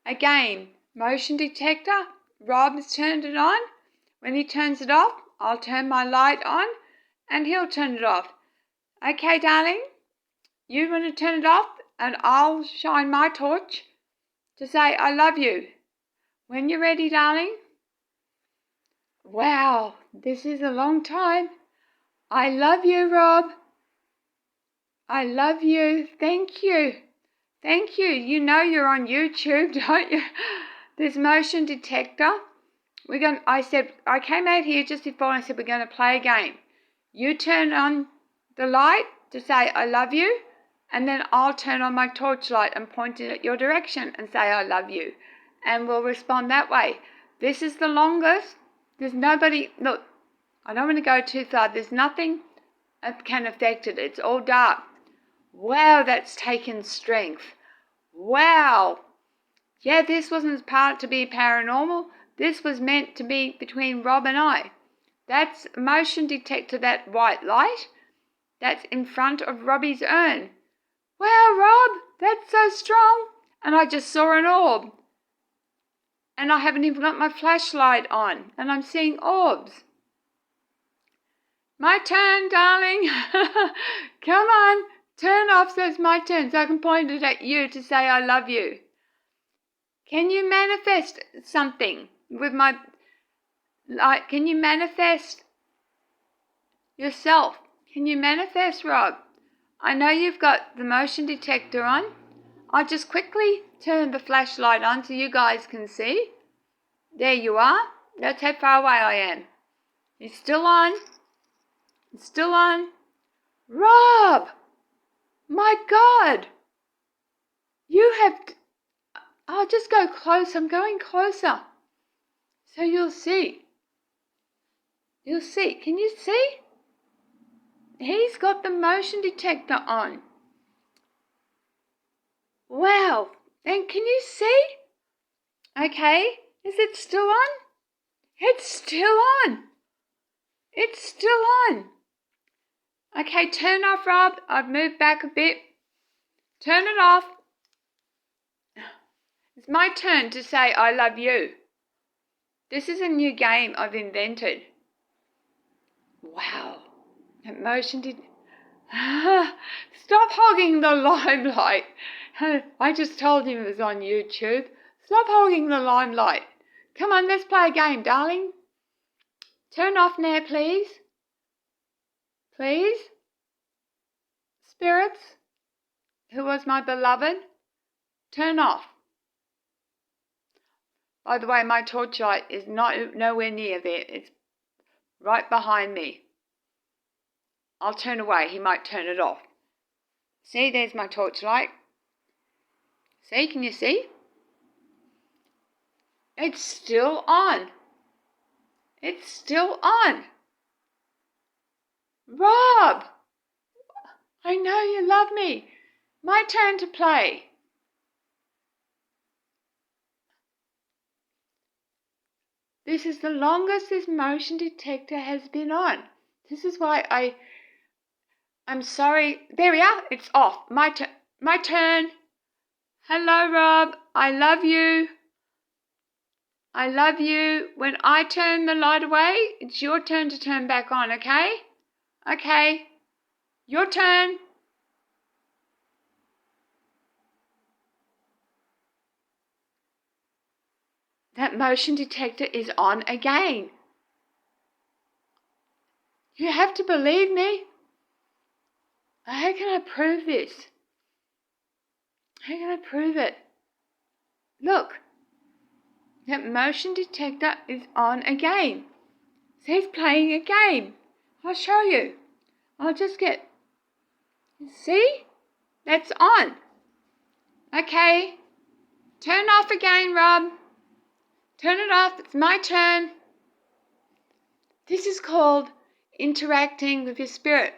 Again, motion detector. Rob's turned it on. When he turns it off, I'll turn my light on and he'll turn it off. Okay, darling? You want to turn it off and I'll shine my torch to say I love you. When you're ready, darling. Wow, this is a long time. I love you, Rob. I love you. Thank you. Thank you. You know you're on YouTube, don't you? This motion detector. I came out here just before and I said we're going to play a game. You turn on the light to say I love you, and then I'll turn on my torchlight and point it at your direction and say I love you. And we'll respond that way. This is the longest. There's nobody, look, I don't want to go too far. There's nothing that can affect it. It's all dark. Wow, that's taken strength. Wow. Yeah, this wasn't part to be paranormal. This was meant to be between Rob and I. That's motion detector, that white light. That's in front of Robbie's urn. Wow, Rob, that's so strong. And I just saw an orb. And I haven't even got my flashlight on. And I'm seeing orbs. My turn, darling. Come on. Turn off so it's my turn so I can point it at you to say I love you. Can you manifest something with my light? Can you manifest yourself? Can you manifest, Rob? I know you've got the motion detector on. I'll just quickly turn the flashlight on so you guys can see. There you are. That's how far away I am. It's still on. It's still on. Rob! My God! You have... I'll just go close. I'm going closer. So you'll see. You'll see. Can you see? He's got the motion detector on. Wow. And can you see? Okay. Is it still on? It's still on. It's still on. Okay, turn off, Rob. I've moved back a bit. Turn it off. It's my turn to say I love you. This is a new game I've invented. Wow. That motion did... Stop hogging the limelight. I just told him it was on YouTube. Stop hogging the limelight. Come on, let's play a game, darling. Turn off now, please. Please. Spirits, who was my beloved, turn off. By the way, my torchlight is nowhere near there. It's right behind me. I'll turn away. He might turn it off. See, there's my torchlight. See, can you see? It's still on. It's still on. Rob! I know you love me. My turn to play. This is the longest this motion detector has been on. This is why I'm sorry. There we are. It's off. My turn. Hello, Rob. I love you. I love you. When I turn the light away, it's your turn to turn back on, okay? Okay. Your turn. That motion detector is on again. You have to believe me. How can I prove this? How can I prove it? Look. That motion detector is on again. So he's playing a game. I'll show you. I'll just get... See? That's on. Okay. Turn off again, Rob. Turn it off. It's my turn. This is called interacting with your spirit.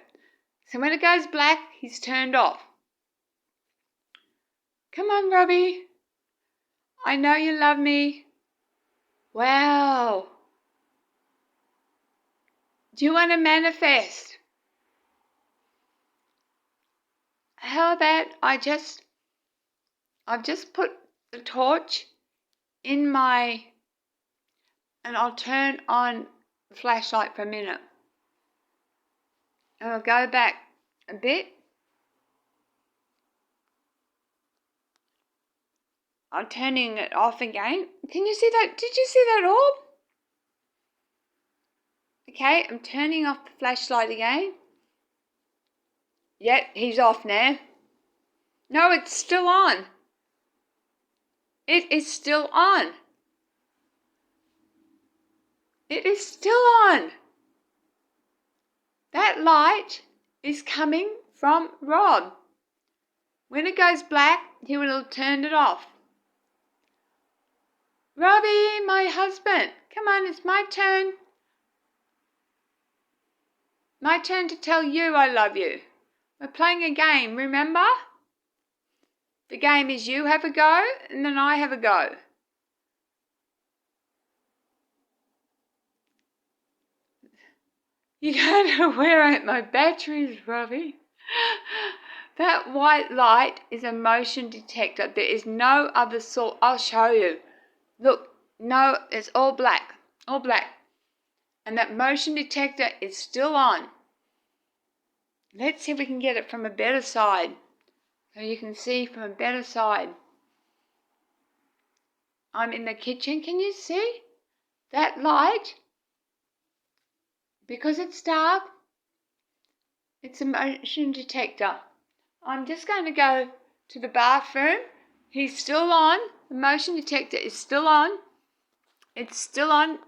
So when it goes black, he's turned off. Come on, Robbie. I know you love me. Wow. Do you want to manifest? How about I've just put the torch in my, and I'll turn on the flashlight for a minute. And I'll go back a bit. I'm turning it off again. Can you see that? Did you see that orb? Okay, I'm turning off the flashlight again. Yep, he's off now. No, it's still on. It is still on. It is still on. That light is coming from Rob. When it goes black, he will have turned it off. Robbie, my husband, come on, it's my turn. My turn to tell you I love you. We're playing a game, remember? The game is you have a go and then I have a go. You gotta wear out my batteries, Robbie. That white light is a motion detector. There is no other sort. I'll show you. Look, no, it's all black. All black. And that motion detector is still on. Let's see if we can get it from a better side. So you can see from a better side. I'm in the kitchen. Can you see that light? Because it's dark, it's a motion detector. I'm just going to go to the bathroom. He's still on. The motion detector is still on. It's still on.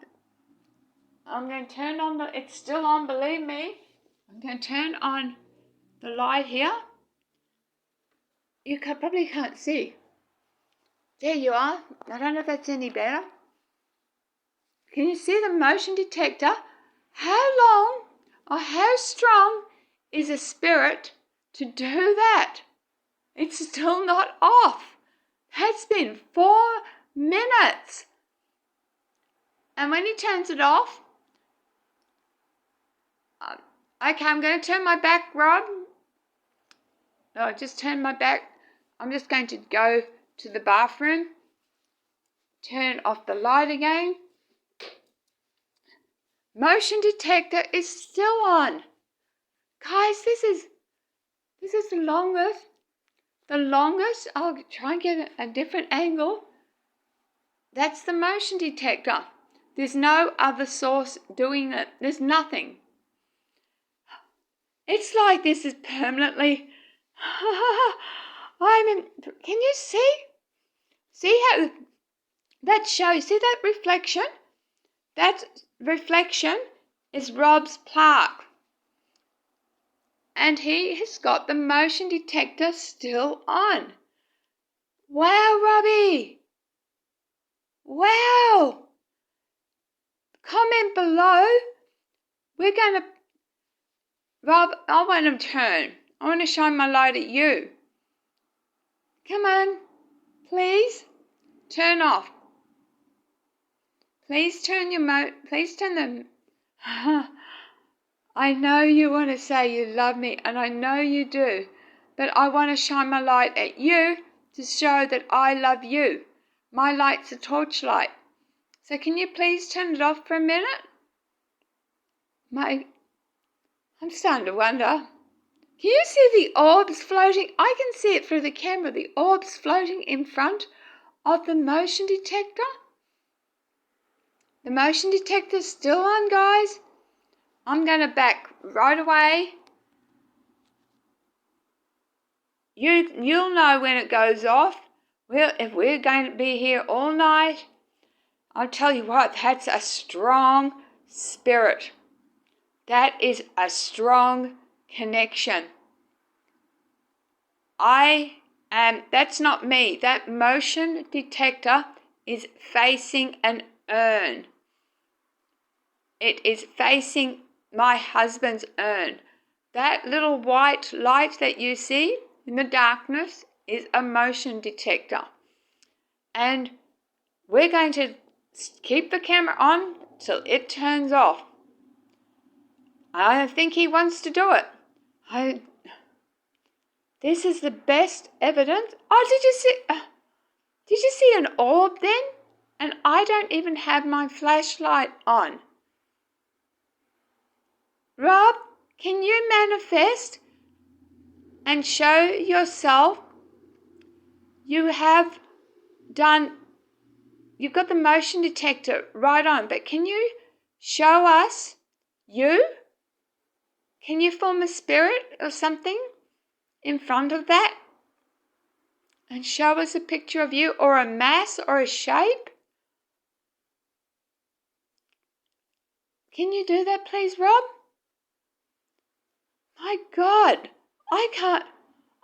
I'm going to turn on it's still on, believe me. I'm going to turn on the light here. You probably can't see. There you are. I don't know if that's any better. Can you see the motion detector? How long or how strong is a spirit to do that? It's still not off. That's been 4 minutes. And when he turns it off, okay, I'm going to turn my back, Rob. No, I just turned my back. I'm just going to go to the bathroom, turn off the light again. Motion detector is still on. Guys, this is the longest. The longest. I'll try and get a different angle. That's the motion detector. There's no other source doing it. There's nothing. It's like this is permanently. Can you see? See how that shows? See that reflection? That reflection is Rob's plaque. And he has got the motion detector still on. Wow, Robbie. Wow. Comment below. We're going to... Rob, I want to turn. I want to shine my light at you. Come on. Please. Turn off. Please turn please turn them. I know you want to say you love me, and I know you do, but I want to shine my light at you to show that I love you. My light's a torchlight. So can you please turn it off for a minute? I'm starting to wonder. Can you see the orbs floating? I can see it through the camera, the orbs floating in front of the motion detector. The motion detector's still on, guys. I'm going to back right away. You'll know when it goes off. If we're going to be here all night, I'll tell you what, that's a strong spirit. That is a strong connection. That's not me. That motion detector is facing an urn. It is facing my husband's urn. That little white light that you see in the darkness is a motion detector. And we're going to keep the camera on till it turns off. I think he wants to do it. This is the best evidence. Oh, did you see an orb then? And I don't even have my flashlight on. Rob, can you manifest and show yourself you've got the motion detector right on, but can you show us you? Can you form a spirit or something in front of that and show us a picture of you or a mass or a shape? Can you do that, please, Rob? My God,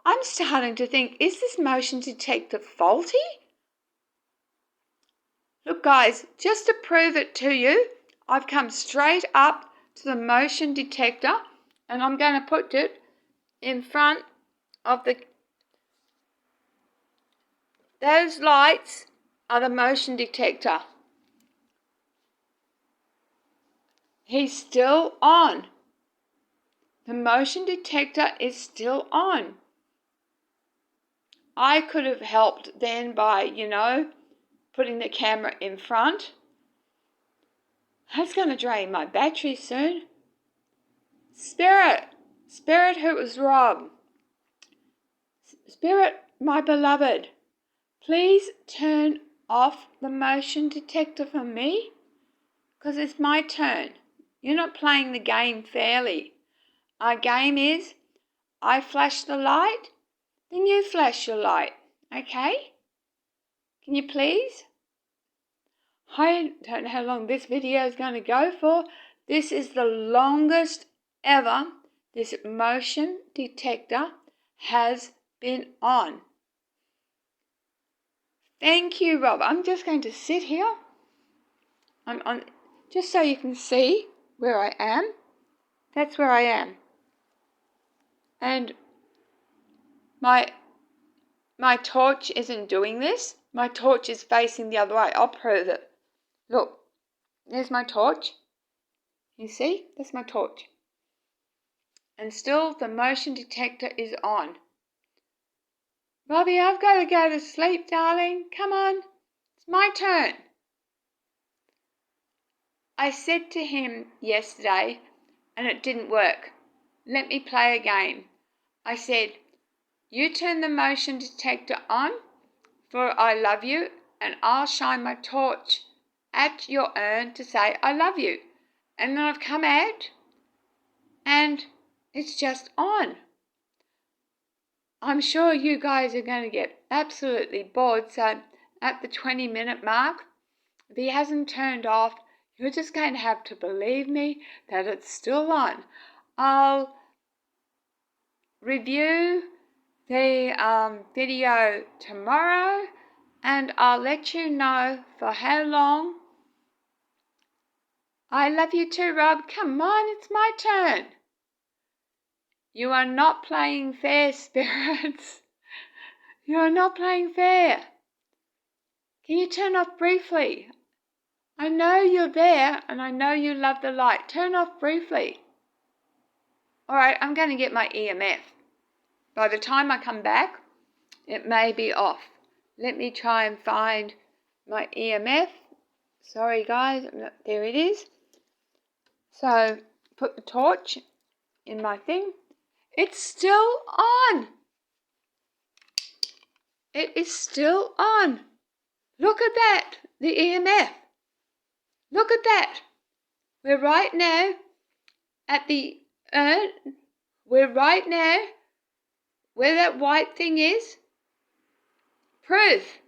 I'm starting to think, is this motion detector faulty? Look, guys, just to prove it to you, I've come straight up to the motion detector and I'm going to put it in front of those lights are the motion detector. He's still on. The motion detector is still on. I could have helped then by, putting the camera in front. That's going to drain my battery soon. Spirit who was Rob. Spirit, my beloved, please turn off the motion detector for me, because it's my turn. You're not playing the game fairly. Our game is, I flash the light, then you flash your light, okay? Can you please? I don't know how long this video is going to go for. This is the longest ever this motion detector has been on. Thank you, Rob. I'm just going to sit here. I'm on, just so you can see where I am. That's where I am. And my torch isn't doing this. My torch is facing the other way. I'll prove it. Look, there's my torch. You see? That's my torch. And still the motion detector is on. Robbie, I've got to go to sleep, darling. Come on. It's my turn. I said to him yesterday, and it didn't work. Let me play a game. I said, you turn the motion detector on for I love you, and I'll shine my torch at your urn to say I love you. And then I've come out and it's just on. I'm sure you guys are going to get absolutely bored, so at the 20-minute mark, if he hasn't turned off, you're just going to have to believe me that it's still on. I'll review the video tomorrow and I'll let you know for how long. I love you too, Rob. Come on, it's my turn. You are not playing fair, spirits. You are not playing fair. Can you turn off briefly? I know you're there and I know you love the light. Turn off briefly. All right, I'm going to get my EMF. By the time I come back, it may be off. Let me try and find my EMF. Sorry, guys. There it is. So, put the torch in my thing. It's still on. It is still on. Look at that, the EMF. Look at that. We're right now at the urn. We're right now where that white thing is. Proof.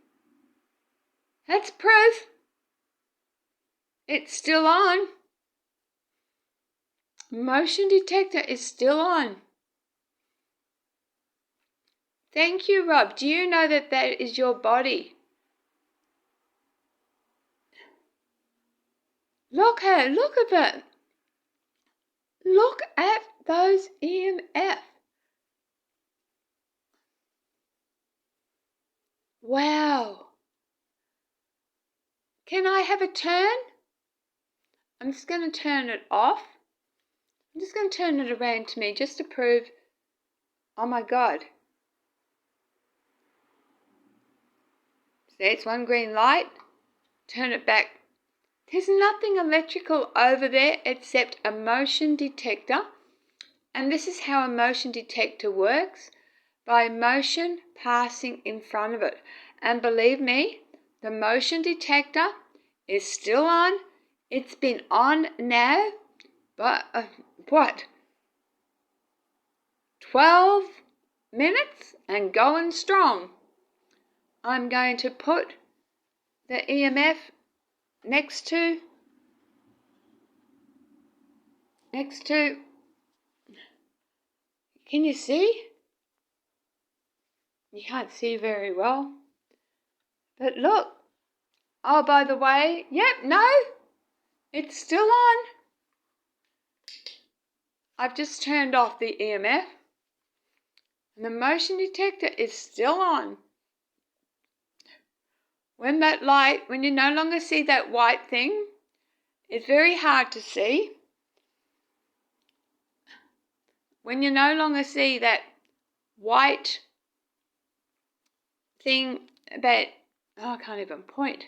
That's proof. It's still on. Motion detector is still on. Thank you, Rob. Do you know that that is your body? Look at that. Look at those EMF. Wow. Can I have a turn? I'm just going to turn it off. I'm just going to turn it around to me just to prove, oh my God. See, it's one green light, turn it back. There's nothing electrical over there except a motion detector. And this is how a motion detector works, by motion passing in front of it. And believe me, the motion detector is still on. It's been on now, but 12 minutes and going strong. I'm going to put the EMF next to, can you see? You can't see very well. But look, oh, by the way, no, it's still on. I've just turned off the EMF. And the motion detector is still on. When that light, when you no longer see that white thing, it's very hard to see. When you no longer see that white thing that, I can't even point.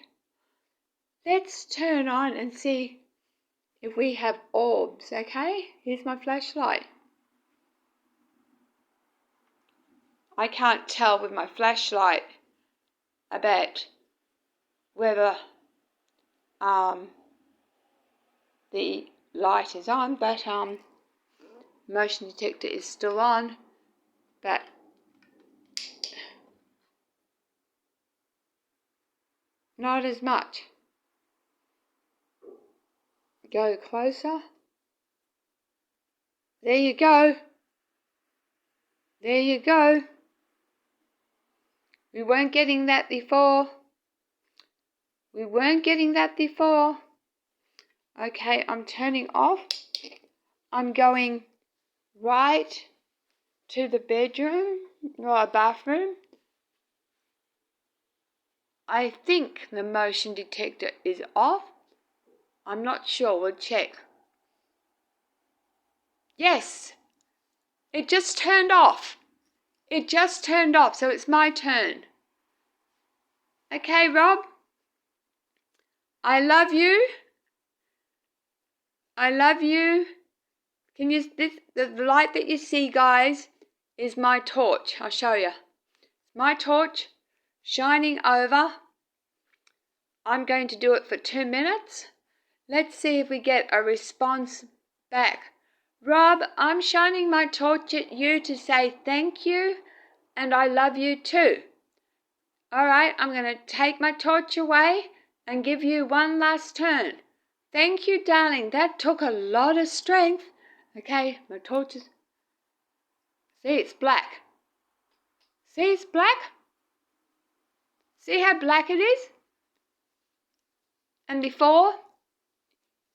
Let's turn on and see if we have orbs, okay? Here's my flashlight. I can't tell with my flashlight about whether the light is on, but motion detector is still on, but not as much. Go closer. There you go. There you go. We weren't getting that before. Okay, I'm turning off. I'm going right to the bedroom or bathroom. I think the motion detector is off. I'm not sure. We'll check. Yes, it just turned off. So it's my turn. Okay, Rob. I love you. Can you, the light that you see, guys, is my torch. I'll show you. My torch shining over. I'm going to do it for 2 minutes. Let's see if we get a response back. Rob, I'm shining my torch at you to say thank you and I love you too. All right, I'm going to take my torch away and give you one last turn. Thank you, darling. That took a lot of strength. Okay, my torch is... See, it's black. See, it's black? See how black it is? And before,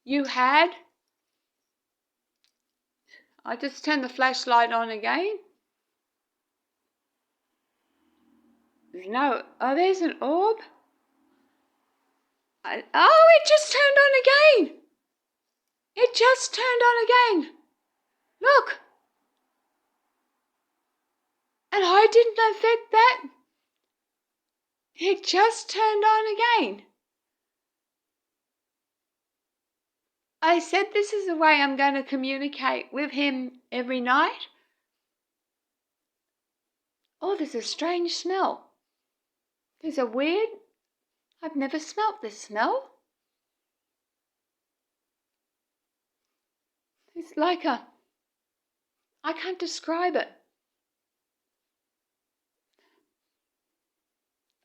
you had... I just turned the flashlight on again. No, oh, there's an orb. Oh, it just turned on again. It just turned on again. Look. And I didn't affect that. It just turned on again. I said this is the way I'm going to communicate with him every night. Oh, there's a strange smell. There's a weird... I've never smelt this smell. It's like a... I can't describe it.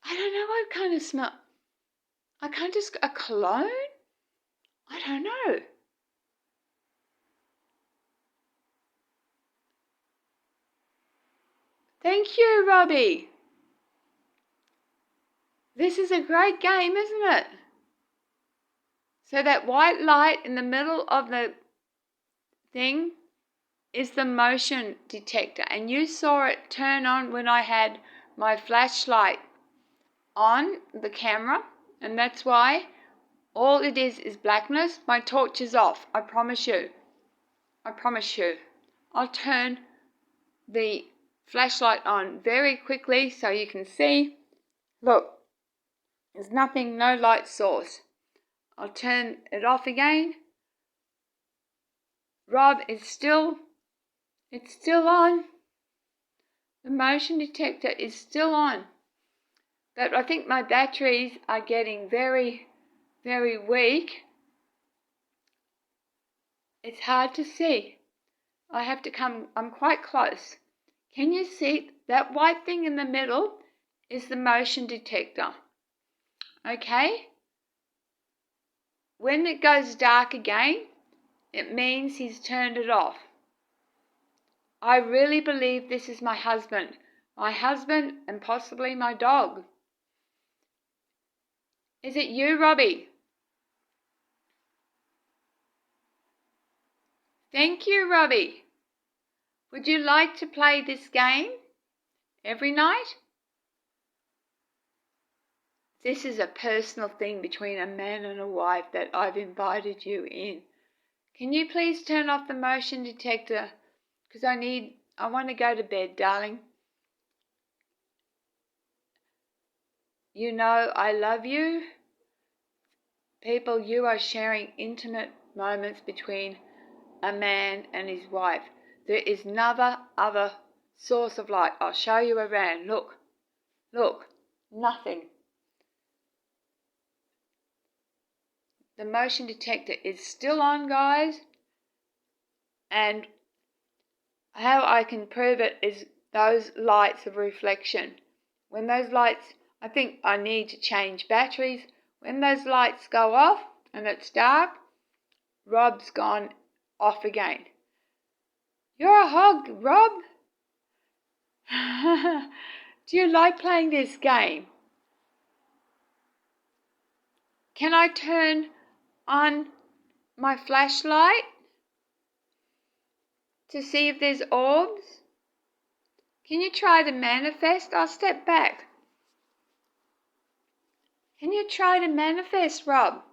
I don't know what kind of smell. I can't just... A cologne? I don't know. Thank you, Robbie. This is a great game, isn't it? So that white light in the middle of the thing is the motion detector. And you saw it turn on when I had my flashlight on the camera. And that's why all it is blackness. My torch is off. I promise you. I'll turn the flashlight on very quickly so you can see. Look. There's nothing, no light source. I'll turn it off again. Rob, it's still on. The motion detector is still on. But I think my batteries are getting very, very weak. It's hard to see. I have to come, I'm quite close. Can you see that white thing in the middle is the motion detector? Okay? When it goes dark again, it means he's turned it off. I really believe this is my husband and possibly my dog. Is it you, Robbie? Thank you, Robbie. Would you like to play this game every night? This is a personal thing between a man and a wife that I've invited you in. Can you please turn off the motion detector? Because I want to go to bed, darling. You know I love you. People, you are sharing intimate moments between a man and his wife. There is never other source of light. I'll show you around. Look, nothing. The motion detector is still on, guys. And how I can prove it is those lights of reflection. When those lights, I think I need to change batteries. When those lights go off and it's dark, Rob's gone off again. You're a hog, Rob. Do you like playing this game? Can I turn on my flashlight to see if there's orbs? Can you try to manifest? I'll step back. Can you try to manifest, Rob?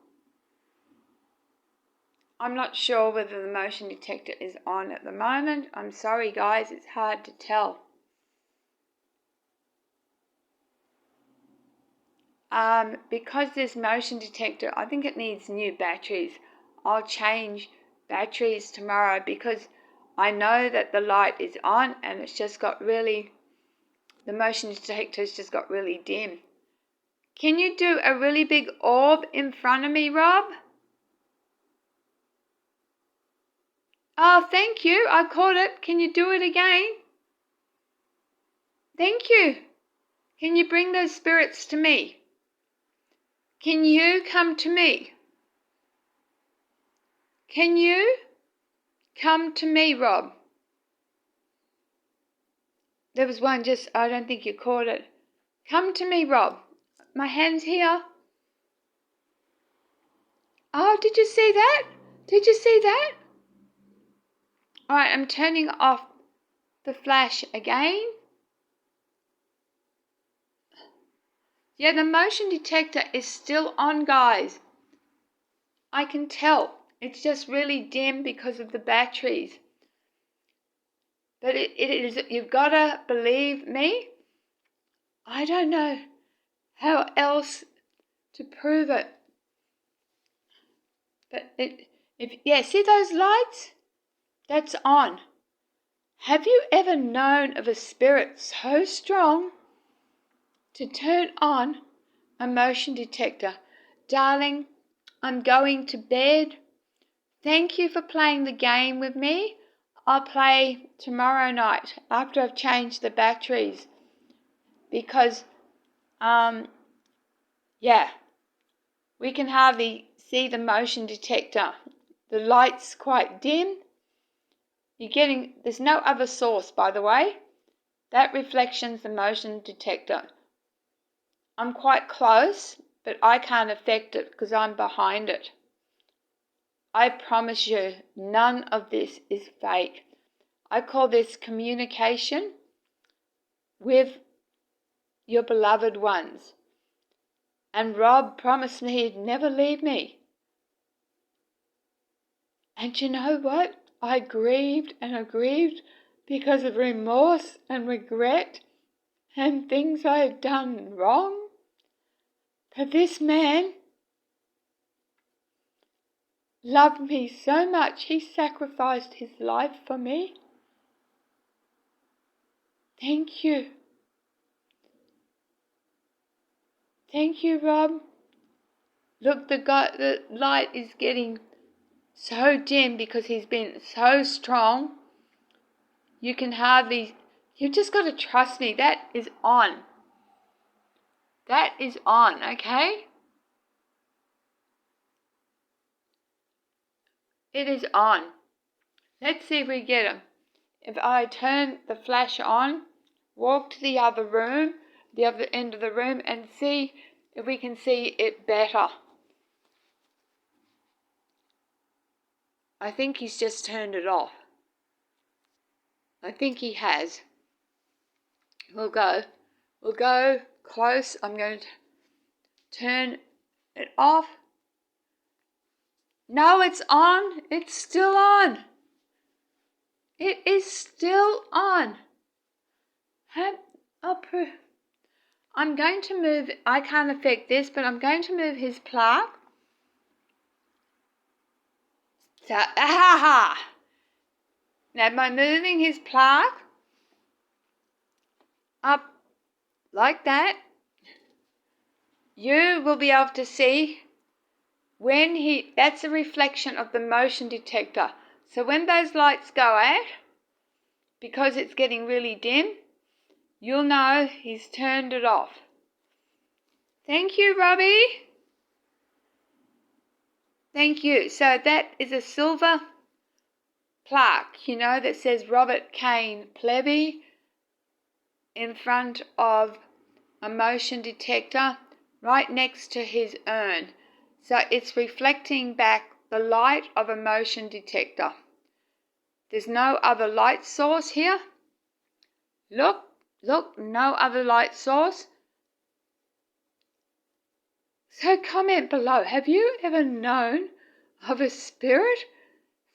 I'm not sure whether the motion detector is on at the moment. I'm sorry, guys, it's hard to tell. Because this motion detector, I think it needs new batteries. I'll change batteries tomorrow because I know that the light is on and it's just got really, the motion detector's just got really dim. Can you do a really big orb in front of me, Rob? Oh, thank you. I caught it. Can you do it again? Thank you. Can you bring those spirits to me? Can you come to me? Can you come to me, Rob? There was one I don't think you caught it. Come to me, Rob. My hand's here. Oh, did you see that? Did you see that? All right, I'm turning off the flash again. Yeah, the motion detector is still on, guys. I can tell. It's just really dim because of the batteries. But it is, you've got to believe me. I don't know how else to prove it. But see those lights? That's on. Have you ever known of a spirit so strong to turn on a motion detector? Darling, I'm going to bed. Thank you for playing the game with me. I'll play tomorrow night after I've changed the batteries because, we can hardly see the motion detector. The light's quite dim. There's no other source, by the way. That reflection's the motion detector. I'm quite close, but I can't affect it because I'm behind it. I promise you, none of this is fake. I call this communication with your beloved ones. And Rob promised me he'd never leave me. And you know what? I grieved and I grieved because of remorse and regret and things I had done wrong. that this man loved me so much he sacrificed his life for me. Thank you. Thank you, Rob. Look, the light is getting so dim because he's been so strong. You just got to trust me. That is on. That is on, okay? It is on. Let's see if we get him. If I turn the flash on, walk to the other room, the other end of the room, and see if we can see it better. I think he's just turned it off. I think he has. We'll go close. I'm going to turn it off. No, it's on. It's still on. It is still on. I'm going to move, I can't affect this, but I'm going to move his plug. So, Now by moving his plug up like that, you will be able to see that's a reflection of the motion detector. So when those lights go out, because it's getting really dim, you'll know he's turned it off. Thank you, Robbie. Thank you. So that is a silver plaque, that says Robert Kane Plebby in front of a motion detector right next to his urn. So it's reflecting back the light of a motion detector. There's no other light source here. Look, no other light source. So comment below, have you ever known of a spirit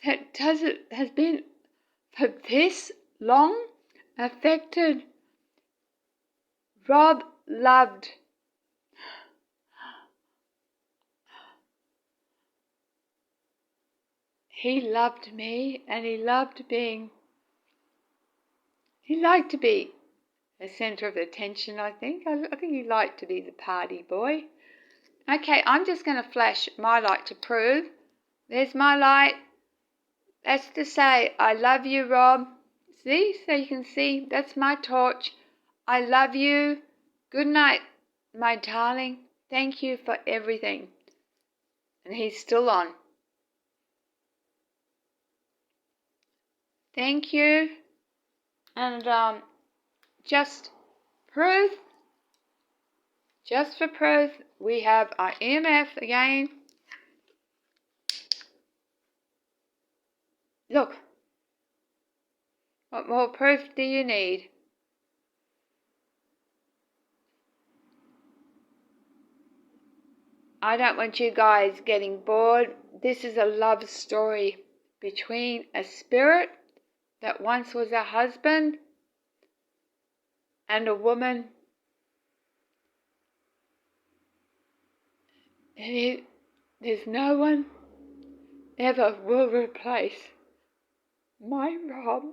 that has been for this long affected? Rob loved. He loved me, and he liked to be the centre of attention, I think. I think he liked to be the party boy. Okay, I'm just going to flash my light to prove. There's my light. That's to say, I love you, Rob. See? So you can see, that's my torch. I love you. Good night, my darling. Thank you for everything. And he's still on. Thank you. And just for proof, we have our EMF again. Look. What more proof do you need? I don't want you guys getting bored. This is a love story between a spirit that once was a husband and a woman. And there's no one ever will replace my Rob.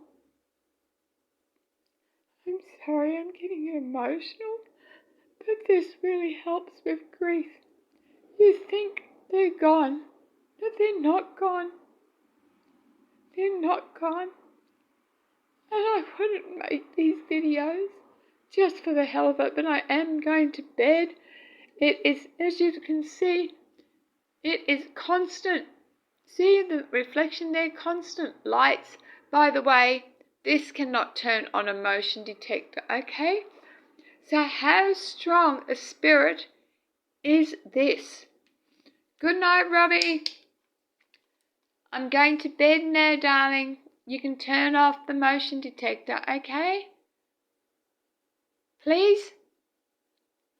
I'm sorry I'm getting emotional, but this really helps with grief. You think they're gone, but they're not gone. They're not gone. And I wouldn't make these videos just for the hell of it, but I am going to bed. It is, as you can see, it is constant. See the reflection there? Constant lights. By the way, this cannot turn on a motion detector, okay? So how strong a spirit is this? Good night, Robbie. I'm going to bed now, darling. You can turn off the motion detector, okay? Please?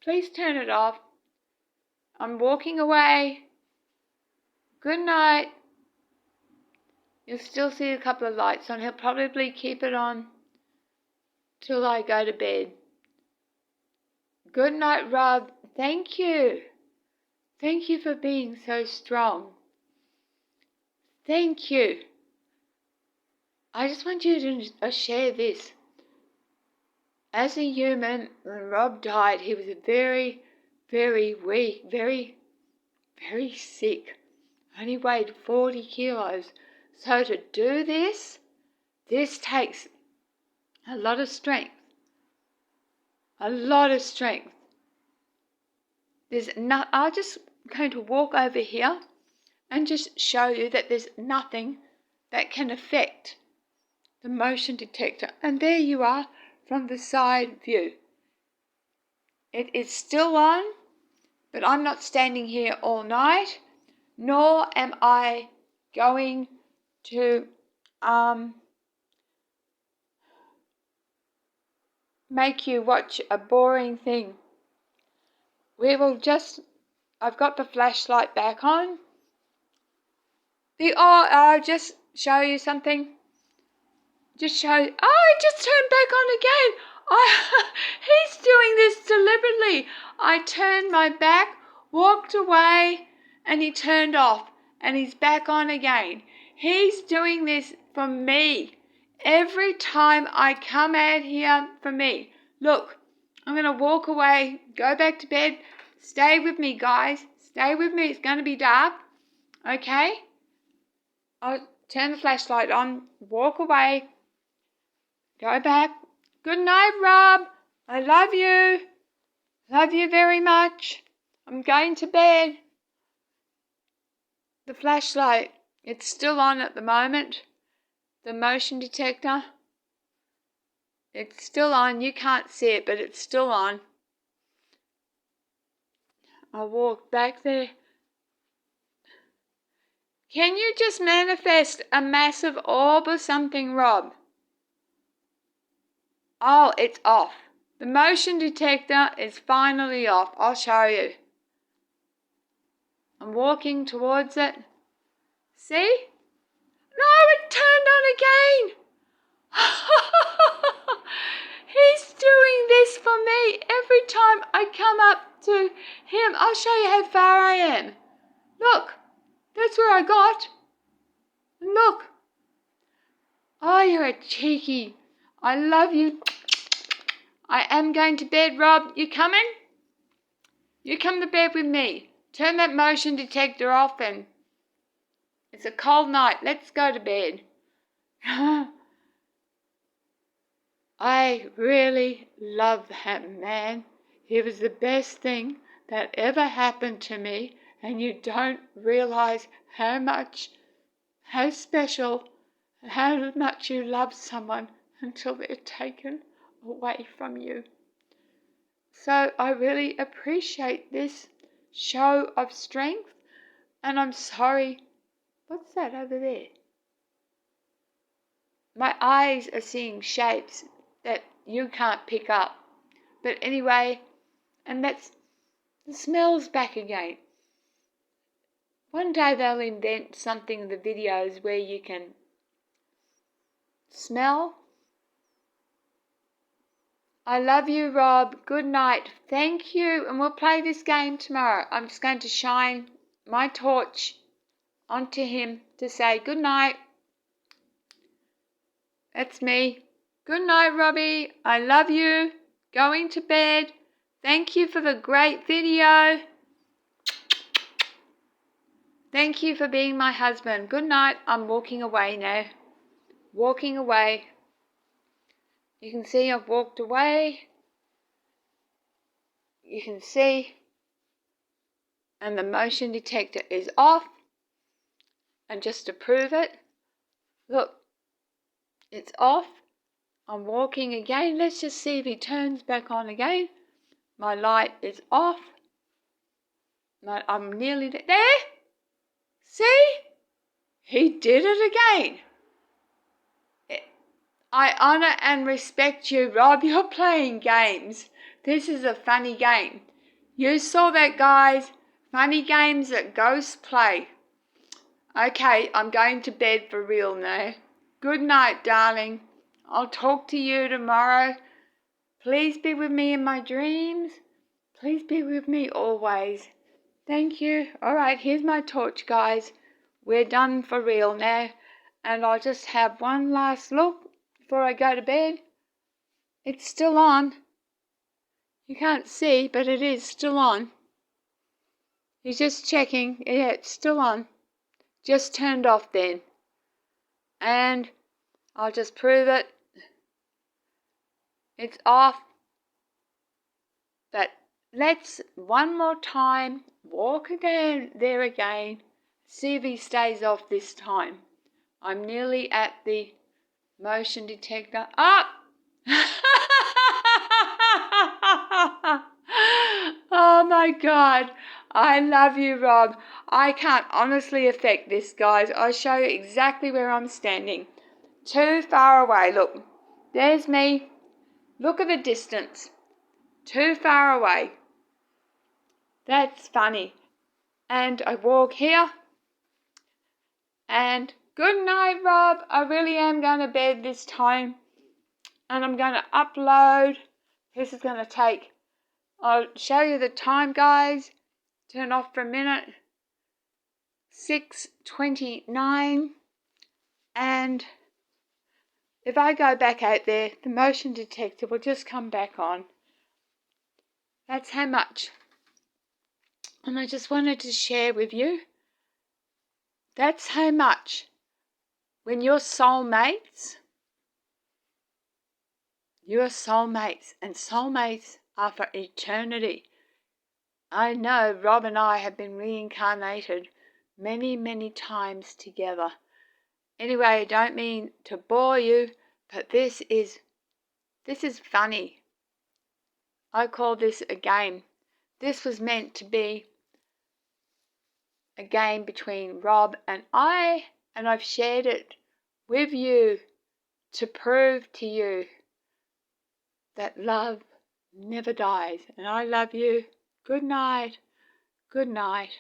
Please turn it off. I'm walking away. Good night. You'll still see a couple of lights on. He'll probably keep it on till I go to bed. Good night, Rob. Thank you. Thank you for being so strong. Thank you. I just want you to share this. As a human, when Rob died, he was very, very weak, very, very sick. Only weighed 40 kilos. So to do this takes a lot of strength. A lot of strength. I'm just going to walk over here and just show you that there's nothing that can affect the motion detector. And there you are from the side view. It is still on, but I'm not standing here all night, nor am I going to make you watch a boring thing. I've got the flashlight back on. I'll just show you something. It just turned back on again. He's doing this deliberately. I turned my back, walked away, and he turned off, and he's back on again. He's doing this for me. Every time I come out here for me. Look, I'm going to walk away, go back to bed. Stay with me, guys. Stay with me. It's going to be dark. Okay? I'll turn the flashlight on, walk away, go back. Good night, Rob. I love you. Love you very much. I'm going to bed. The flashlight, it's still on at the moment. The motion detector, it's still on. You can't see it, but it's still on. I'll walk back there. Can you just manifest a massive orb or something, Rob? Oh, it's off. The motion detector is finally off. I'll show you. I'm walking towards it. See? No, it turned on again. He's doing this for me every time I come up to him. I'll show you how far I am. Look, that's where I got. Look. Oh, you're a cheeky. I love you. I am going to bed, Rob. You coming? You come to bed with me. Turn that motion detector off and it's a cold night. Let's go to bed. I really love that man. He was the best thing that ever happened to me, and you don't realize how special, how much you love someone until they're taken away from you. So I really appreciate this show of strength, and I'm sorry. What's that over there? My eyes are seeing shapes that you can't pick up. But anyway, and the smell's back again. One day they'll invent something in the videos where you can smell. I love you, Rob. Good night. Thank you. And we'll play this game tomorrow. I'm just going to shine my torch onto him to say good night. That's me. Good night, Robbie. I love you. Going to bed. Thank you for the great video. Thank you for being my husband. Good night. I'm walking away now. Walking away. You can see I've walked away. You can see. And the motion detector is off. And just to prove it, look, it's off. I'm walking again. Let's just see if he turns back on again. My light is off. I'm nearly there. See? He did it again. I honour and respect you, Rob. You're playing games. This is a funny game. You saw that, guys. Funny games that ghosts play. Okay, I'm going to bed for real now. Good night, darling. I'll talk to you tomorrow. Please be with me in my dreams. Please be with me always. Thank you. All right, here's my torch, guys. We're done for real now. And I'll just have one last look before I go to bed. It's still on. You can't see, but it is still on. He's just checking. Yeah, it's still on. Just turned off then. And I'll just prove it. It's off. But let's one more time walk again there again. See if he stays off this time. I'm nearly at the motion detector. Up! Oh my God. I love you, Rob. I can't honestly affect this, guys. I'll show you exactly where I'm standing. Too far away. Look, there's me. Look at the distance. Too far away. That's funny. And I walk here. And good night, Rob. I really am going to bed this time. And I'm going to upload. This is going to take, I'll show you the time, guys. Turn off for a minute. 6:29. And if I go back out there, the motion detector will just come back on. That's how much. And I just wanted to share with you. That's how much. When you're soulmates, and soulmates are for eternity. I know Rob and I have been reincarnated many, many times together. Anyway, I don't mean to bore you, but this is funny. I call this a game. This was meant to be a game between Rob and I, and I've shared it with you to prove to you that love never dies. And I love you. Good night. Good night.